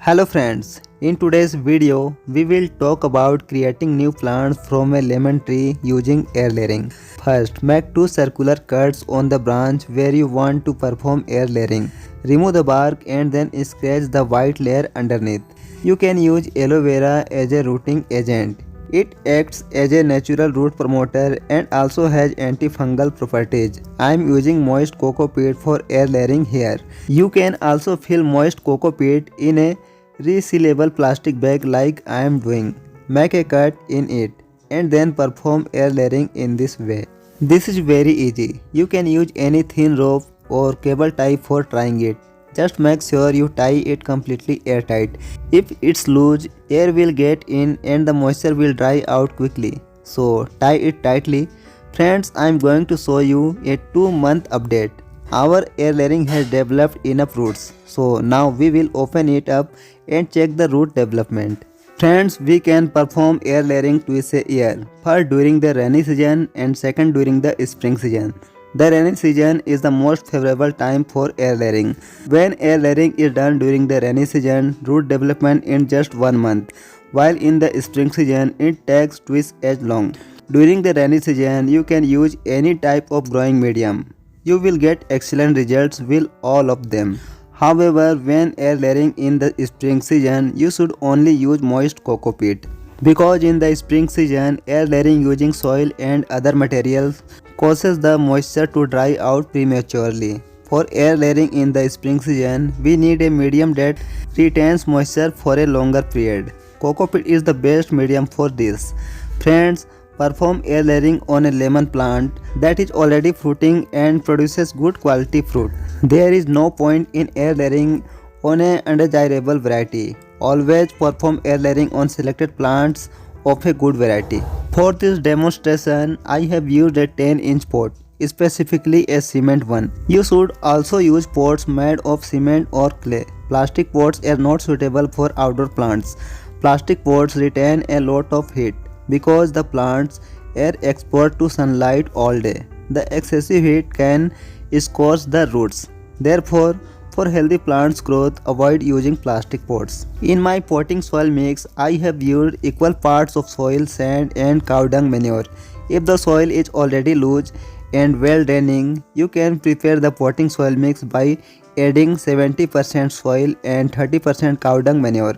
Hello friends, in today's video we will talk about creating new plants from a lemon tree using air layering. First, make two circular cuts on the branch where you want to perform air layering. Remove the bark and then scratch the white layer underneath. You can use aloe vera as a rooting agent. It acts as a natural root promoter and also has antifungal properties. I am using moist coco peat for air layering here. You can also fill moist coco peat in a resealable plastic bag like I am doing. Make a cut in it and then perform air layering in this way. This is very easy. You can use any thin rope or cable tie for trying it. Just make sure you tie it completely airtight. If it's loose, air will get in and the moisture will dry out quickly. So tie it tightly. Friends, I am going to show you a 2-month update. Our air layering has developed enough roots. So now we will open it up and check the root development. Friends, we can perform air layering twice a year. First during the rainy season and second during the spring season. The rainy season is the most favorable time for air layering. When air layering is done during the rainy season, root development in just 1 month, while in the spring season it takes twice as long. During the rainy season, you can use any type of growing medium. You will get excellent results with all of them. However, when air layering in the spring season, you should only use moist coco peat. Because in the spring season, air layering using soil and other materials causes the moisture to dry out prematurely. For air layering in the spring season, we need a medium that retains moisture for a longer period. Coco peat is the best medium for this. Friends, perform air layering on a lemon plant that is already fruiting and produces good quality fruit. There is no point in air layering on an undesirable variety. Always perform air layering on selected plants of a good variety. For this demonstration, I have used a 10-inch pot, specifically a cement one. You should also use pots made of cement or clay. Plastic pots are not suitable for outdoor plants. Plastic pots retain a lot of heat because the plants are exposed to sunlight all day. The excessive heat can scorch the roots. Therefore, for healthy plants growth, avoid using plastic pots. In my potting soil mix, I have used equal parts of soil, sand and cow dung manure. If the soil is already loose and well draining, you can prepare the potting soil mix by adding 70% soil and 30% cow dung manure.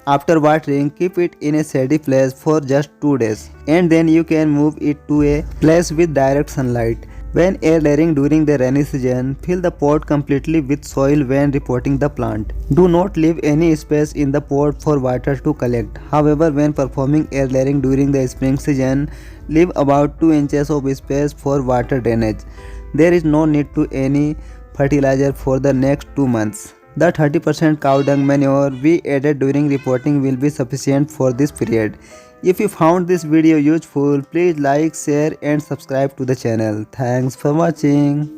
After watering, keep it in a shady place for just 2 days and then you can move it to a place with direct sunlight. When air layering during the rainy season, fill the pot completely with soil when repotting the plant. Do not leave any space in the pot for water to collect. However, when performing air layering during the spring season, leave about 2 inches of space for water drainage. There is no need to any fertilizer for the next 2 months. The 30% cow dung manure we added during repotting will be sufficient for this period. If you found this video useful, please like, share and subscribe to the channel. Thanks for watching.